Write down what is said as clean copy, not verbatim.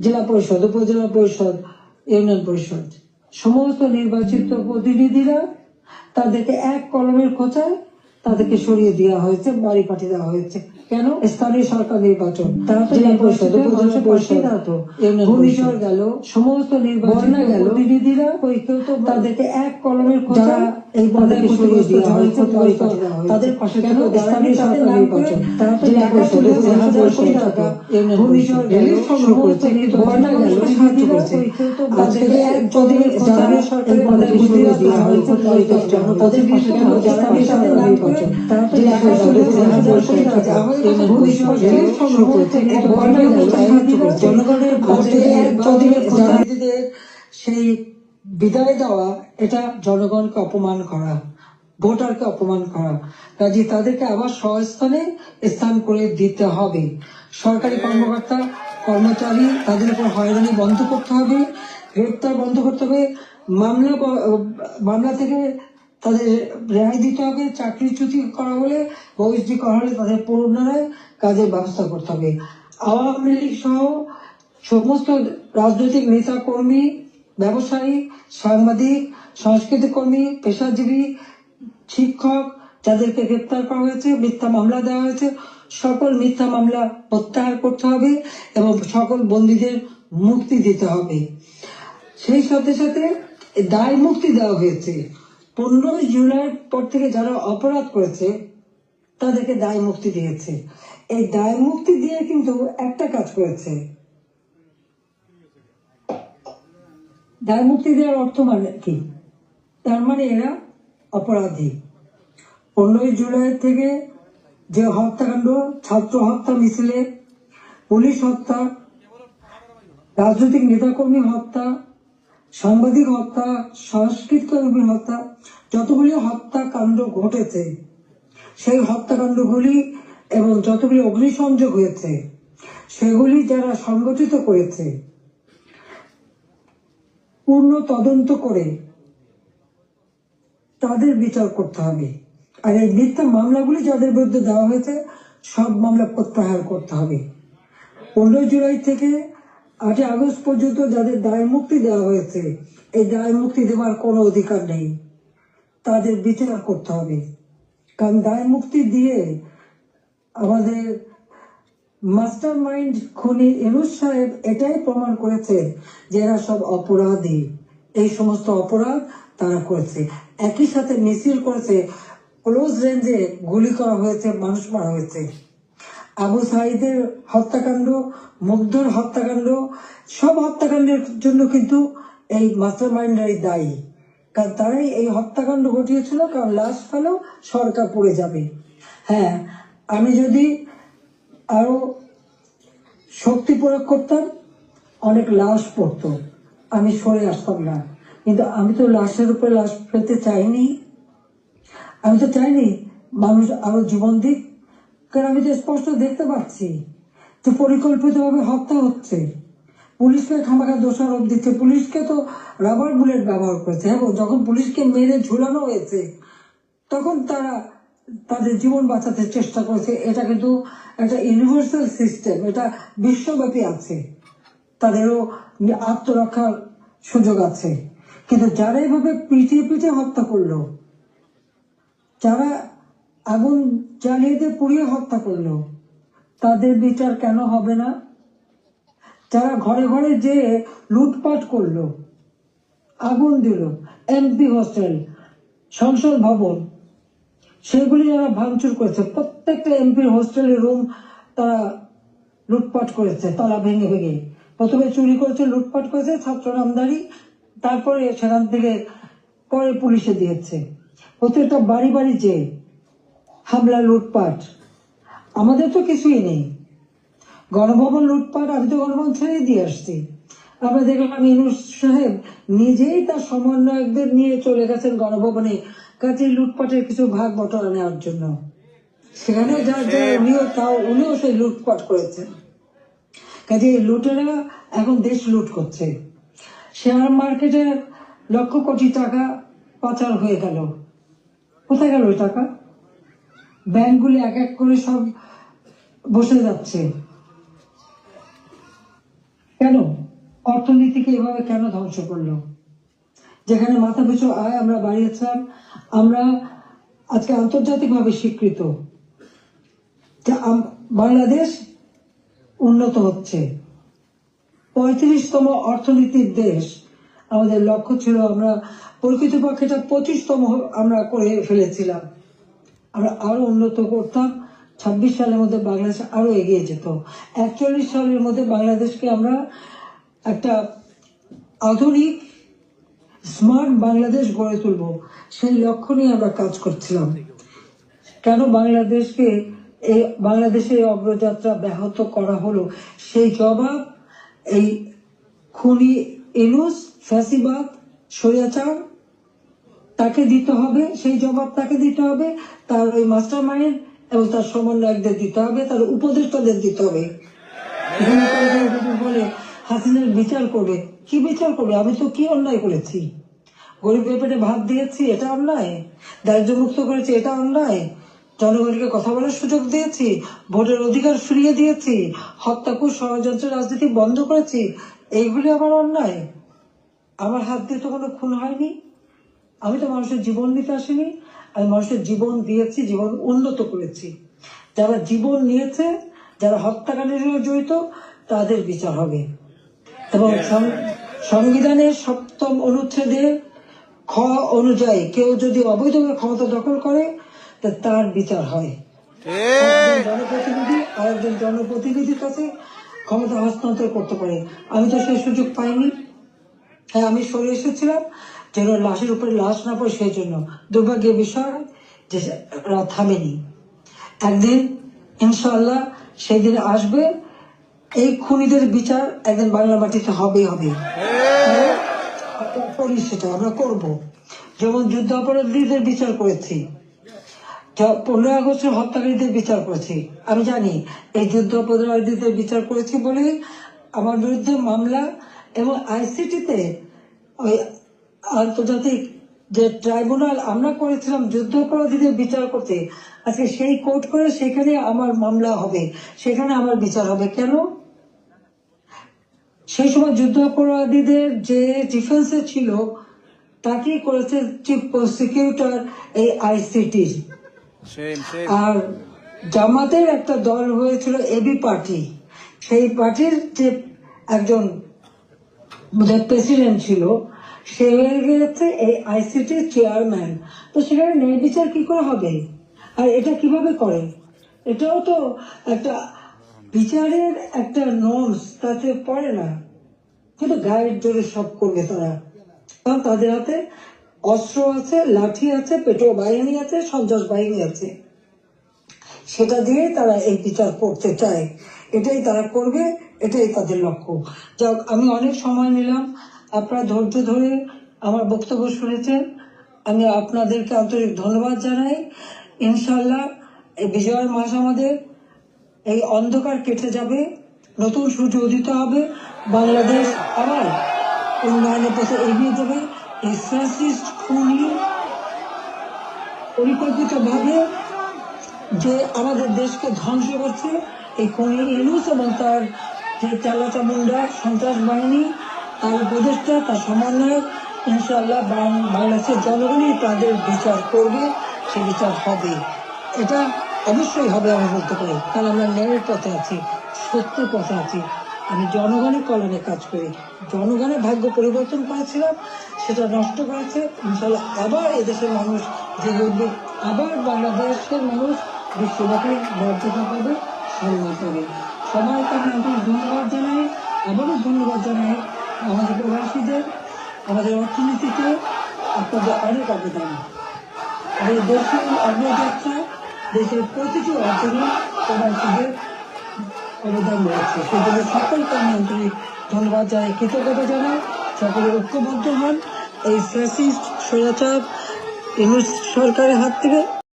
জেলা পরিষদ, উপজেলা পরিষদ, ইউনিয়ন পরিষদ সমস্ত নির্বাচিত প্রতিনিধিরা তাদেরকে এক কলমের খোঁচায় তাদেরকে সরিয়ে দেওয়া হয়েছে, বাড়ি পাঠিয়ে দেওয়া হয়েছে। কেন? স্থানীয় সরকার নির্বাচন, তারা তো জেলা পরিষদ, উপজেলা পরিষদ, ঘূর্ণিঝড় গেল, সমস্ত নির্বাচন গেল, প্রতিনিধিরা কেউ তো তাদেরকে এক কলমের খোঁচায় এই তাদেরকে সরিয়ে দেওয়া হয়েছে, বাড়ি পাঠিয়ে দেওয়া হয়েছে। তাদের পাশে কেন? স্থানীয় সরকার নির্বাচন, তারা তো জেলা পরিষদ, উপজেলা পরিষদ, ঘূর্ণিঝড় গেল, সমস্ত নির্বাচন গেল, সাহায্য করেছে। আজকে এক কলমের খোঁচায় এই তাদেরকে সরিয়ে দেওয়া হয়েছে, বাড়ি পাঠিয়ে দেওয়া হয়েছে। তাদের পাশে কেন? স্থানীয় সরকার নির্বাচন, তারা তো জেলা পরিষদ, উপজেলা পরিষদ, জনগণের প্রতিনিধিদের সেই বিদায় দেওয়া, এটা জনগণকে অপমান করা, ভোটারকে অপমান করা। কাজে তাদেরকে আবার স্বস্থানে স্থান করে দিতে হবে। সরকারি কর্মকর্তা কর্মচারী তাদের উপর হয়রানি বন্ধ করতে হবে, গ্রেপ্তার বন্ধ করতে হবে, মামলা থেকে তাদের রেহাই দিতে হবে, চাকরিচ্যুতি করা হলে, বহিষ্কৃতি করা হলে তাদের পুনরায় কাজের ব্যবস্থা করতে হবে। আওয়ামী লীগ সহ সমস্ত রাজনৈতিক নেতা কর্মী, ব্যবসায়ী, সাংবাদিক, সাংস্কৃতিক কর্মী, পেশাজীবী, শিক্ষক যাদেরকে গ্রেপ্তার করা হয়েছে, মিথ্যা মামলা দেওয়া হয়েছে, সকল মিথ্যা মামলা প্রত্যাহার করতে হবে এবং সকল বন্দীদের মুক্তি দিতে হবে। সেই সাথে সাথে দায় মুক্তি দেওয়া হয়েছে। 15 জুলাইয়ের পর থেকে যারা অপরাধ করেছে তাদেরকে দায় মুক্তি দিয়েছে। এই দায় মুক্তি দিয়ে কিন্তু একটা কাজ করেছে। দায় মুক্তি দেওয়ার অর্থ মানে কি? তার মানে এরা অপরাধী। 15 জুলাই থেকে যে হত্যাকাণ্ড, ছাত্র হত্যা মিছিলে, পুলিশ হত্যা, রাজনৈতিক নেতাকর্মী হত্যা, সাংবাদিক হত্যা, সাংস্কৃতিক কর্মী হত্যা, যতগুলি হত্যাকাণ্ড ঘটেছে, সেই হত্যাকাণ্ডগুলি এবং যতগুলি অগ্নিসংযোগ হয়েছে, সেগুলি যারা সংগঠিত করেছে পূর্ণ তদন্ত করে তাদের বিচার করতে হবে। আর এই মিথ্যা মামলাগুলি যাদের বিরুদ্ধে দেওয়া হয়েছে সব মামলা প্রত্যাহার করতে হবে। 15 জুলাই থেকে 8 আগস্ট পর্যন্ত যাদের দায় মুক্তি দেওয়া হয়েছে, এই দায় মুক্তি দেওয়ার কোনো অধিকার নেই, তাদের বিচার করতে হবে। কারণ দায় মুক্তি দিয়ে আমাদের মাস্টার মাইন্ড খুনি ইউনূস সাহেব এটাই প্রমাণ করেছে যে এরা সব অপরাধী, এই সমস্ত অপরাধ তারা করেছে। একই সাথে মিছিল করেছে, ক্লোজ রেঞ্জে গুলি করা হয়েছে, মানুষ মারা হয়েছে। আবু সাঈদের হত্যাকাণ্ড, মুগ্ধর হত্যাকাণ্ড, সব হত্যাকাণ্ডের জন্য কিন্তু এই মাস্টার মাইন্ডরাই দায়ী। কারণ তারাই এই হত্যাকাণ্ড ঘটিয়েছিল, কারণ লাশ ফেলেও সরকার পড়ে যাবে। হ্যাঁ, আমি যদি আরো শক্তি প্রয়োগ করতাম, অনেক লাশ পড়তো, আমি সরে আসতাম না। কিন্তু আমি তো লাশের উপরে লাশ ফেলতে চাইনি। আমি তো চাইনি মানুষ আরো জীবন দিক, কারণ আমি তো স্পষ্ট দেখতে পাচ্ছি যে পরিকল্পিতভাবে হত্যা হচ্ছে। পুলিশকে খামাখা দোষারোপ দিচ্ছে, পুলিশকে তো রাবার বুলেট ব্যবহার করেছে এবং যখন পুলিশকে মেরে ঝুলানো হয়েছে তখন তারা তাদের জীবন বাঁচাতে চেষ্টা করেছে। এটা কিন্তু একটা ইউনিভার্সাল সিস্টেম, এটা বিশ্বব্যাপী আছে, তাদেরও আত্মরক্ষার সুযোগ আছে। কিন্তু যারা এইভাবে পিটিয়ে পিটিয়ে হত্যা করলো, যারা আগুন জ্বালিয়ে দিয়ে পুড়িয়ে হত্যা করলো, তাদের বিচার কেন হবে না? যারা ঘরে ঘরে যে লুটপাট করলো, আগুন দিল, এমপি হোস্টেল, সংসদ ভবন, সেগুলি যারা ভাঙচুর করেছে, প্রত্যেকটা এমপির হোস্টেলের রুম তারা লুটপাট করেছে, তালা ভেঙে ভেঙে। প্রথমে চুরি করেছে, লুটপাট করেছে, ছাত্র নামদারি, তারপরে সেখান থেকে পরে পুলিশে দিয়েছে। প্রত্যেকটা বাড়ি বাড়ি যে হামলা, লুটপাট। আমাদের তো কিছুই নেই। গণভবন লুটপাট, আমি তো গণভবন ছেড়ে দিয়ে আসছি। আমরা দেখলাম ইউনূস সাহেব নিজেই তার সমন্বয়কদের নিয়ে চলে গেছেন গণভবনে, কাজে লুটপাটের কিছু ভাগ বটরা নেওয়ার জন্য। সেখানে উনিও সেই লুটপাট করেছেন। কাজে লুটেরা এখন দেশ লুট করছে। শেয়ার মার্কেটে লক্ষ কোটি টাকা পাচার হয়ে গেল। কোথায় গেল ওই টাকা? ব্যাংকগুলি এক এক করে সব বসে যাচ্ছে। কেন অর্থনীতিকে এভাবে কেন ধ্বংস করলো? যেখানে মাথা পিছু আয় আমরা বাড়িয়েছিলাম, আমরা আজকে আন্তর্জাতিকভাবে স্বীকৃত যে বাংলাদেশ উন্নত হচ্ছে, 35তম অর্থনীতির দেশ আমাদের লক্ষ্য ছিল। আমরা প্রকৃতপক্ষে 25তম আমরা করে ফেলেছিলাম। আমরা আরো উন্নত করতাম। 26 সালের মধ্যে বাংলাদেশ আরো এগিয়ে যেত। 41 সালের মধ্যে বাংলাদেশকে আমরা একটা আধুনিক স্মার্ট বাংলাদেশ গড়ে তুলব, সেই লক্ষ্য নিয়ে আমরা কাজ করছিলাম। কেন বাংলাদেশের অগ্রযাত্রা ব্যাহত করা হলো, সেই জবাব এই খুনি ইউনূস, ফ্যাসিবাদ, স্বৈরাচার তাকে দিতে হবে। সেই জবাব তাকে দিতে হবে, তার ওই মাস্টার মাইন্ড এবং তার সমন্বয়কদের দিতে হবে, তার উপদেষ্টাদের দিতে হবে। বলে হাসিনার বিচার করবে, কি বিচার করবে? আমি তো কি অন্যায় করেছি? গরিব পেটে ভাত দিয়েছি, এটা অন্যায়? দারিদ্র মুক্ত করেছি, এটা অন্যায়? জনগণকে কথা বলার সুযোগ দিয়েছি, ভোটের অধিকার ফিরিয়ে দিয়েছি, হত্যাকুশ ষড়যন্ত্র রাজনীতি বন্ধ করেছি, এইগুলি আমার অন্যায়? আমার হাত দিয়ে তো কোনো খুন হয়নি। আমি তো মানুষের জীবন নিতে আসিনি, আমি মানুষের জীবন দিয়েছি, জীবন উন্নত করেছি। যারা জীবন নিয়েছে, যারা হত্যাকাণ্ডের সঙ্গে জড়িত, তাদের বিচার হবে। এবং সংবিধানের 7ম অনুচ্ছেদে খ অনুযায়ী কেউ যদি অবৈধভাবে ক্ষমতা দখল করে, তার বিচার হয়। জনপ্রতিনিধি আরেকজন জনপ্রতিনিধির কাছে ক্ষমতা হস্তান্তর করতে পারে। আমি তো সেই সুযোগ পাইনি। হ্যাঁ, আমি সরে এসেছিলাম যেন লাশের উপরে লাশ না পড়ে, সেই জন্য। দুর্ভাগ্যের বিষয় যে থামেনি। একদিন ইনশাআল্লাহ সেই দিন আসবে, এই খুনিদের বিচার একদিন বাংলা মাটিতে হবে। সেটা আমরা করব। যেমন যুদ্ধ অপরাধীদের বিচার করেছি, 15 আগস্টের হত্যাকারীদের বিচার করেছি। আমি জানি এই যুদ্ধ অপরাধীদের বিচার করেছি বলেই আমার বিরুদ্ধে মামলা, এবং আইসিটিতে ওই আন্তর্জাতিক যে ট্রাইব্যুনাল আমরা করেছিলাম যুদ্ধ অপরাধীদের বিচার করতে, আজকে সেই কোর্ট করে সেখানে আমার মামলা হবে, সেখানে আমার বিচার হবে। কেন? সেই সময় যুদ্ধ অপরাধীদের যে ডিফেন্সে ছিল তাকেই করেছে চিফ প্রসিকিউটর এই আইসিটির। আর জামাতের একটা দল হয়েছিল এবি পার্টি, সেই পার্টির যে একজন প্রেসিডেন্ট ছিল, সে হয়ে গেছে এই আইসিটির চেয়ারম্যান। তো সেখানে ন্যায় বিচার কি করে হবে? আর এটা কিভাবে করে? এটাও তো একটা বিচারের একটা নর্মস, তাতে পড়ে না। কিন্তু গায়ের জোরে সব করবে তারা, কারণ তাদের হাতে অস্ত্র আছে, লাঠি আছে, পেট্রোল বাহিনী আছে, সন্ত্রাস বাহিনী আছে। সেটা দিয়ে তারা এই বিচার করতে চায়, এটাই তারা করবে, এটাই তাদের লক্ষ্য। যাক, আমি অনেক সময় নিলাম, আপনারা ধৈর্য ধরে আমার বক্তব্য শুনেছেন, আমি আপনাদেরকে আন্তরিক ধন্যবাদ জানাই। ইনশাল্লাহ এই বিজয়ের মাস আমাদের, এই অন্ধকার কেটে যাবে, নতুন সূর্য উদিত হবে, বাংলাদেশ আবার উন্নয়নের পথে এগিয়ে যাবে। এই ফ্যাসিস্ট খুনি পরিকল্পিতভাবে যে আমাদের দেশকে ধ্বংস করছে, এই খুনি ইউনূস এবং তার যে চালাচামুন্ডা সন্ত্রাস বাহিনী, তার উপদেষ্টা, তার সমন্বয়ক, ইনশাআল্লাহ বাংলাদেশের জনগণই তাদের বিচার করবে, সে বিচার হবে। এটা অবশ্যই হবে, আমি বলতে পারি, কারণ আমরা ন্যায়ের পথে আছি, সত্যের পথে আছি। আমি জনগণের কল্যাণে কাজ করি। জনগণের ভাগ্য পরিবর্তন করেছিলাম, সেটা নষ্ট করেছে। ইনশাআল্লাহ আবার এদেশের মানুষ জেগে উঠবে, আবার বাংলাদেশের মানুষ বিশ্বব্যাপী মর্যাদা পাবে, সম্মান পাবে। সবাইকে আমি আন্তরিক ধন্যবাদ জানাই। আবারও ধন্যবাদ জানাই আমাদের প্রবাসীদের, আমাদের অর্থনীতিতে আপনাদের অনেক অবদান। আমাদের দেশের অগ্রযাত্রা, দেশের প্রতিটি অর্জনে প্রবাসীদের অবদান রয়েছে। সেজন্য সকলকে আমি আন্তরিক ধন্যবাদ জানাই, কৃতজ্ঞতা জানাই। সকলে ঐক্যবদ্ধ হন এই ফ্যাসিস্ট স্বৈরাচার ইউনূস সরকারের হাত থেকে